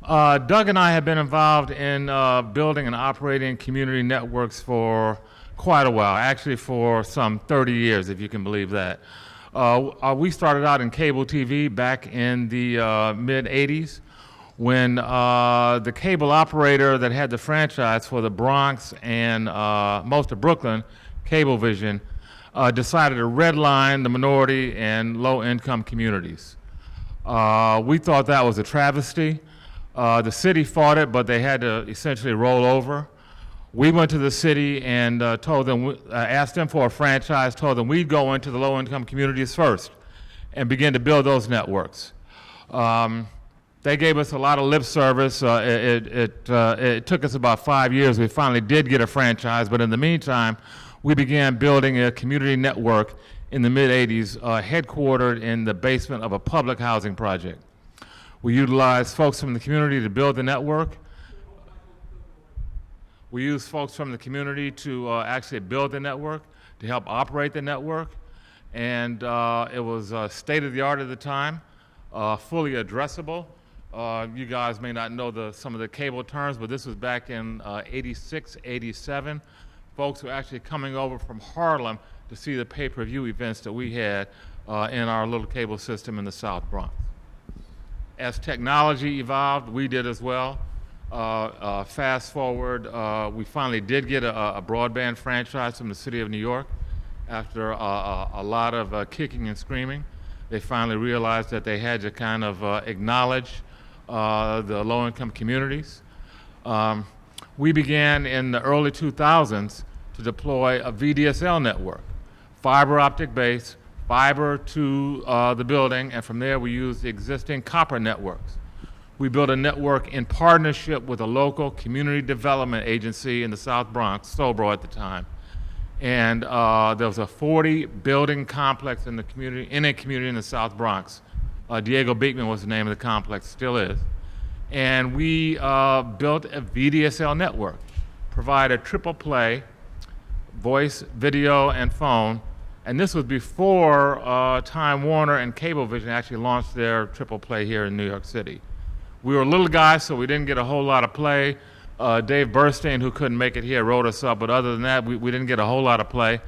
Doug and I have been involved in building and operating community networks for quite a while, actually for some 30 years, if you can believe that. We started out in cable TV back in the mid-'80s when the cable operator that had the franchise for the Bronx and most of Brooklyn, Cablevision, decided to redline the minority and low-income communities. We thought that was a travesty. The city fought it, but they had to essentially roll over. We went to the city and told them, asked them for a franchise, told them we'd go into the low-income communities first and begin to build those networks. They gave us a lot of lip service. It took us about 5 years. We finally did get a franchise, but in the meantime, we began building a community network in the mid-'80s, headquartered in the basement of a public housing project. We utilized folks from the community to build the network. We used folks from the community to actually build the network, to help operate the network. And it was state-of-the-art at the time, fully addressable. You guys may not know some of the cable terms, but this was back in '86, '87. Folks were actually coming over from Harlem to see the pay-per-view events that we had in our little cable system in the South Bronx. As technology evolved, we did as well. Fast forward, we finally did get a broadband franchise from the city of New York. After a lot of kicking and screaming, they finally realized that they had to kind of acknowledge the low-income communities. We began in the early 2000s to deploy a VDSL network, fiber optic base, fiber to the building, and from there we used the existing copper networks. We built a network in partnership with a local community development agency in the South Bronx, Sobro at the time. And there was a 40-building complex in a community in the South Bronx. Diego Beekman was the name of the complex, still is. And we built a VDSL network, provided triple play, voice, video, and phone. And this was before Time Warner and Cablevision actually launched their triple play here in New York City. We were little guys, so we didn't get a whole lot of play. Dave Burstein, who couldn't make it here, wrote us up, but other than that, we didn't get a whole lot of play.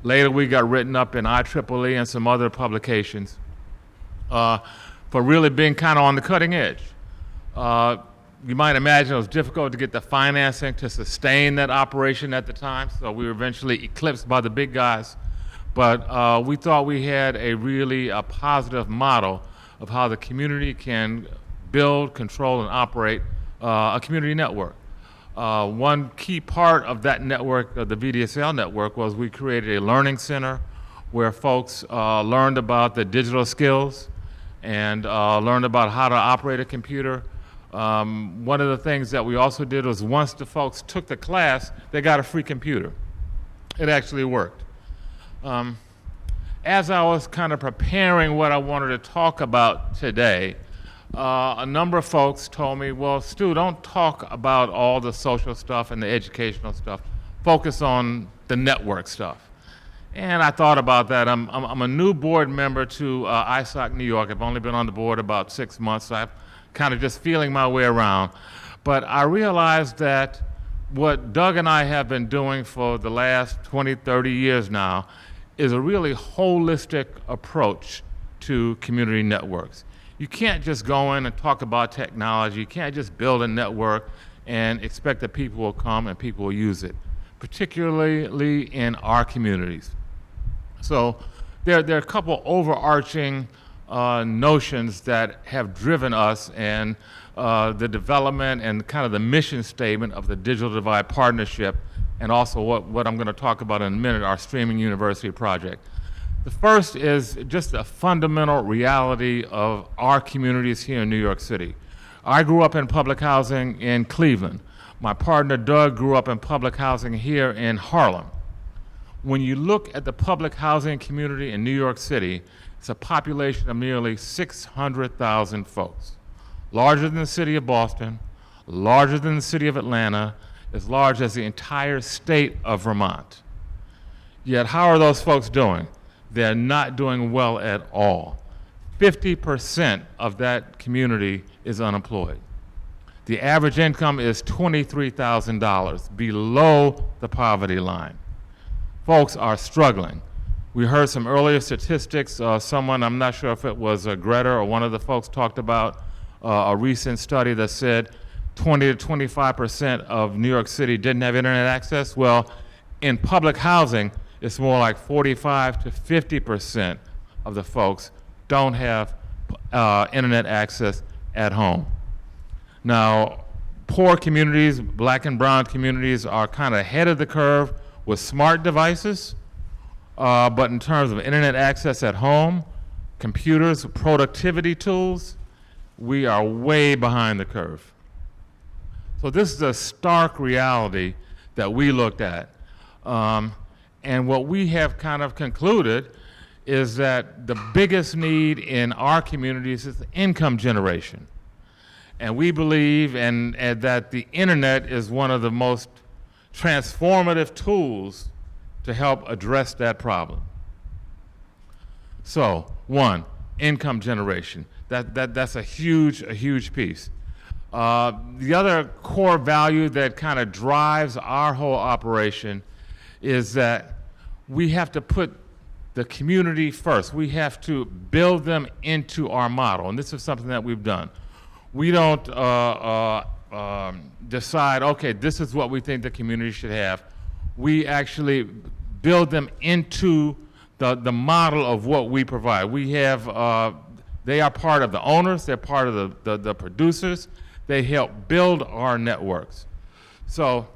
Later, we got written up in IEEE and some other publications for really being kind of on the cutting edge. You might imagine it was difficult to get the financing to sustain that operation at the time, so we were eventually eclipsed by the big guys. But we thought we had a really positive model of how the community can build, control, and operate a community network. One key part of that network, the VDSL network, was we created a learning center where folks learned about the digital skills and learned about how to operate a computer. One of the things that we also did was once the folks took the class, they got a free computer. It actually worked. As I was kind of preparing what I wanted to talk about today, a number of folks told me, well, Stu, don't talk about all the social stuff and the educational stuff. Focus on the network stuff. And I thought about that. I'm a new board member to ISOC New York. I've only been on the board about 6 months, so I'm kind of just feeling my way around. But I realized that what Doug and I have been doing for the last 20, 30 years now is a really holistic approach to community networks. You can't just go in and talk about technology. You can't just build a network and expect that people will come and people will use it, particularly in our communities. So there are a couple overarching notions that have driven us and the development and kind of the mission statement of the Digital Divide Partnership, and also what I'm going to talk about in a minute, our Streaming University project. The first is just a fundamental reality of our communities here in New York City. I grew up in public housing in Cleveland. My partner Doug grew up in public housing here in Harlem. When you look at the public housing community in New York City, it's a population of nearly 600,000 folks. Larger than the city of Boston, larger than the city of Atlanta, as large as the entire state of Vermont. Yet how are those folks doing? They're not doing well at all. 50% of that community is unemployed. The average income is $23,000, below the poverty line. Folks are struggling. We heard some earlier statistics. Someone, I'm not sure if it was Greta or one of the folks, talked about a recent study that said 20 to 25% of New York City didn't have internet access. Well, in public housing, it's more like 45 to 50% of the folks don't have internet access at home. Now, poor communities, black and brown communities, are kind of ahead of the curve with smart devices, but in terms of internet access at home, computers, productivity tools, we are way behind the curve. So this is a stark reality that we looked at. And what we have kind of concluded is that the biggest need in our communities is income generation. And we believe and that the internet is one of the most transformative tools to help address that problem. So, one, income generation. That's a huge piece. The other core value that kind of drives our whole operation is that we have to put the community first. We have to build them into our model, and this is something that we've done. We don't decide, okay, this is what we think the community should have. We actually build them into the model of what we provide. We have, they are part of the owners, they're part of the producers, they help build our networks. So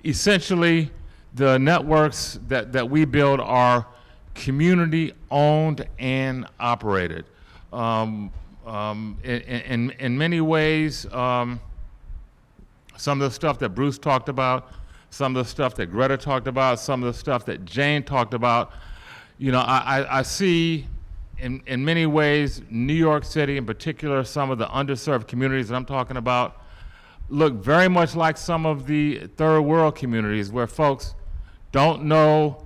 essentially, the networks that we build are community-owned and operated. In many ways, some of the stuff that Bruce talked about, some of the stuff that Greta talked about, some of the stuff that Jane talked about, you know, I see in many ways New York City, in particular, some of the underserved communities that I'm talking about, look very much like some of the third world communities where folks don't know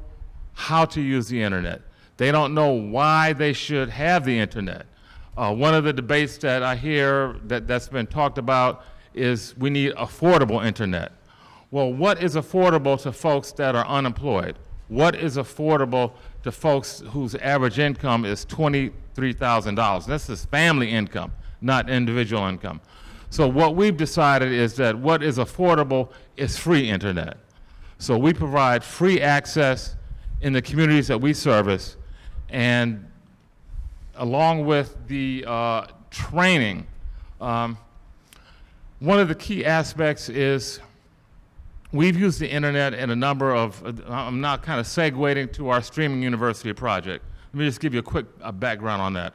how to use the internet. They don't know why they should have the internet. One of the debates that I hear that's been talked about is we need affordable internet. Well, what is affordable to folks that are unemployed? What is affordable to folks whose average income is $23,000? This is family income, not individual income. So what we've decided is that what is affordable is free internet. So we provide free access in the communities that we service, and along with the training, one of the key aspects is we've used the internet in a number of, I'm now kind of segueing to our Streaming University project. Let me just give you a quick background on that.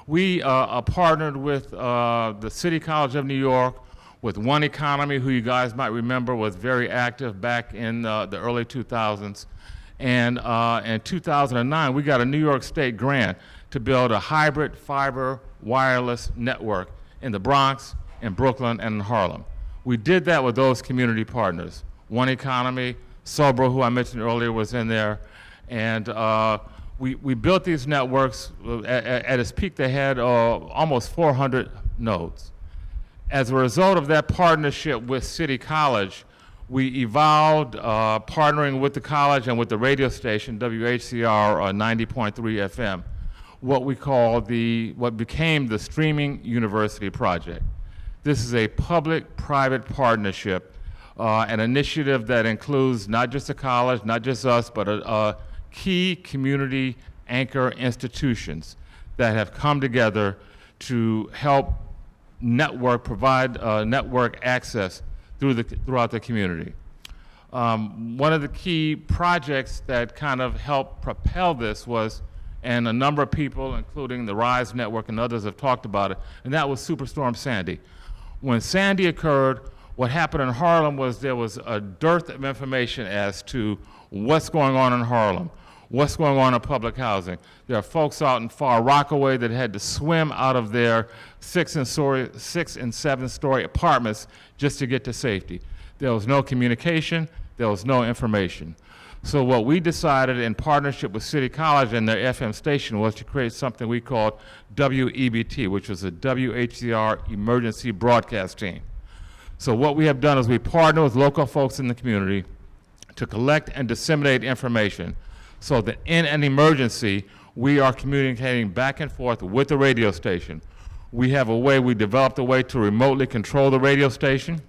We are partnered with the City College of New York, with One Economy, who you guys might remember was very active back in the early 2000s. And in 2009, we got a New York State grant to build a hybrid fiber wireless network in the Bronx, in Brooklyn, and in Harlem. We did that with those community partners. One Economy, Sobro, who I mentioned earlier, was in there. And we built these networks. At its peak, they had almost 400 nodes. As a result of that partnership with City College, we evolved, partnering with the college and with the radio station, WHCR 90.3 FM, what we call what became the Streaming University Project. This is a public-private partnership, an initiative that includes not just the college, not just us, but key community anchor institutions that have come together to help provide network access throughout the community. One of the key projects that kind of helped propel this was, and a number of people, including the RISE Network and others, have talked about it, and that was Superstorm Sandy. When Sandy occurred, what happened in Harlem was there was a dearth of information as to what's going on in Harlem, what's going on in public housing. There are folks out in Far Rockaway that had to swim out of their 6 and 7-story apartments just to get to safety. There was no communication, there was no information. So what we decided in partnership with City College and their FM station was to create something we called WEBT, which was a WHCR emergency broadcast team. So what we have done is we partner with local folks in the community to collect and disseminate information so that in an emergency, we are communicating back and forth with the radio station. We developed a way to remotely control the radio station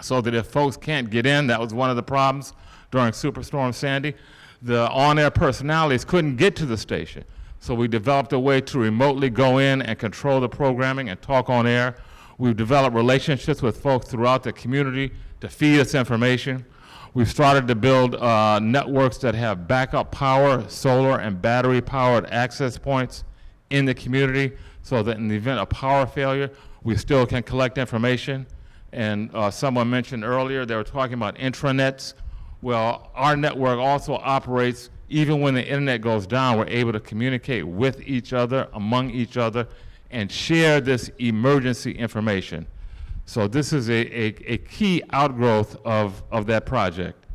so that if folks can't get in, that was one of the problems during Superstorm Sandy, the on-air personalities couldn't get to the station. So we developed a way to remotely go in and control the programming and talk on air. We've developed relationships with folks throughout the community to feed us information. We've started to build networks that have backup power, solar and battery powered access points in the community so that in the event of power failure, we still can collect information. And someone mentioned earlier, they were talking about intranets. Well, our network also operates even when the internet goes down. We're able to communicate with each other, among each other, and share this emergency information. So this is a key outgrowth of that project.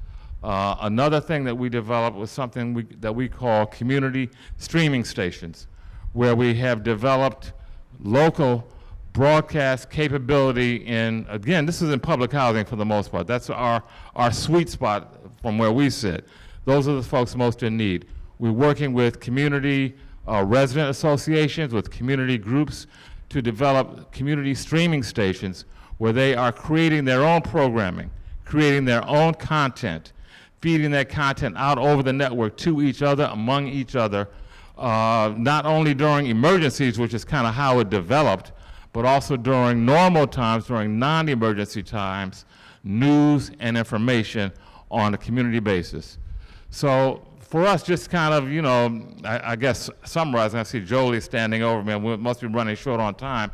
Another thing that we developed was something that we call community streaming stations, where we have developed local broadcast capability in, again, this is in public housing for the most part. That's our sweet spot from where we sit. Those are the folks most in need. We're working with community resident associations, with community groups to develop community streaming stations where they are creating their own programming, creating their own content, feeding that content out over the network to each other, among each other, not only during emergencies, which is kind of how it developed, but also during normal times, during non-emergency times, news and information on a community basis. So for us, just kind of, you know, I guess summarizing, I see Jolie standing over me, and we must be running short on time.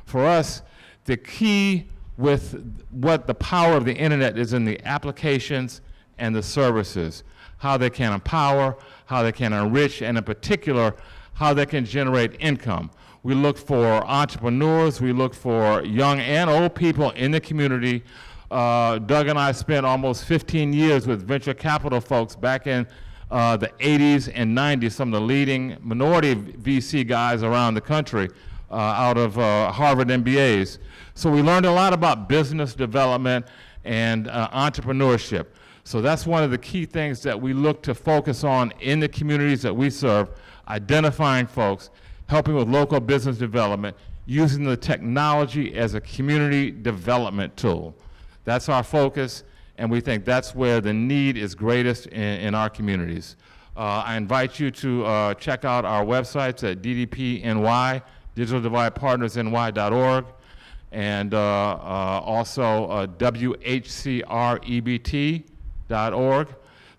For us, the key with what the power of the internet is in the applications and the services, how they can empower, how they can enrich, and in particular, how they can generate income. We look for entrepreneurs, we look for young and old people in the community. Doug and I spent almost 15 years with venture capital folks back in the 80s and 90s, some of the leading minority VC guys around the country out of Harvard MBAs. So we learned a lot about business development and entrepreneurship. So that's one of the key things that we look to focus on in the communities that we serve, identifying folks, helping with local business development, using the technology as a community development tool. That's our focus, and we think that's where the need is greatest in our communities. I invite you to check out our websites at DDPNY, digitaldividepartnersny.org, and also WHCREBT.org.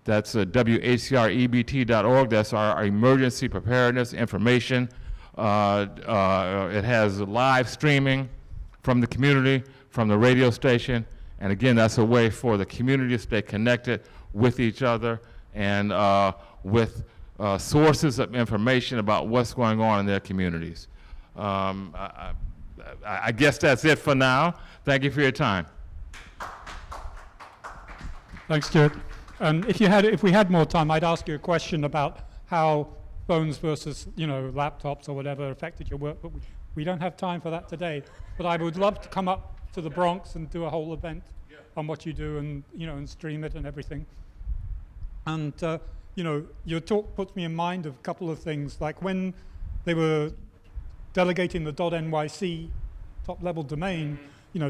That's WHCREBT.org. That's our emergency preparedness information. It has live streaming from the community, from the radio station, and again, that's a way for the community to stay connected with each other and with sources of information about what's going on in their communities. I guess that's it for now. Thank you for your time. Thanks, Stuart. If we had more time, I'd ask you a question about how phones versus, laptops or whatever affected your work, but we don't have time for that today. But I would love to come up to the Bronx and do a whole event on what you do and, and stream it and everything. And, your talk puts me in mind of a couple of things, like when they were delegating the .nyc top-level domain,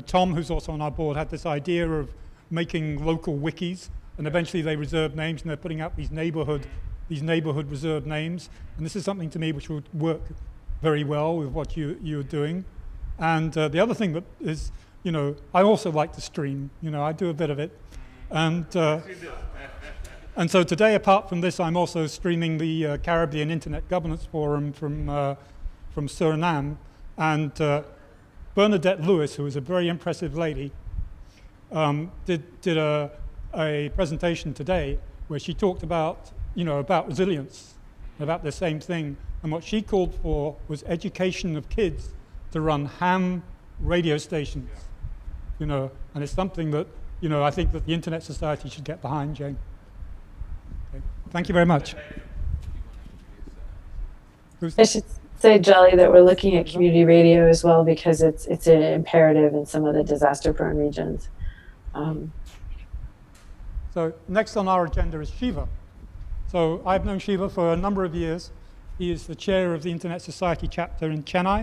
Tom, who's also on our board, had this idea of making local wikis, and eventually they reserved names, and they're putting out these neighborhood reserved names. And this is something to me which would work very well with what you're doing. And the other thing that is, I also like to stream. I do a bit of it. And and so today, apart from this, I'm also streaming the Caribbean Internet Governance Forum from Suriname. And Bernadette Lewis, who is a very impressive lady, did a presentation today where she talked about, about resilience, about the same thing. And what she called for was education of kids to run ham radio stations, and it's something that, I think that the Internet Society should get behind, Jane. Thank you very much. Who's I should say, Jolly, that we're looking at community radio as well because it's an imperative in some of the disaster-prone regions. So next on our agenda is Shiva. So I've known Shiva for a number of years. He is the chair of the Internet Society chapter in Chennai.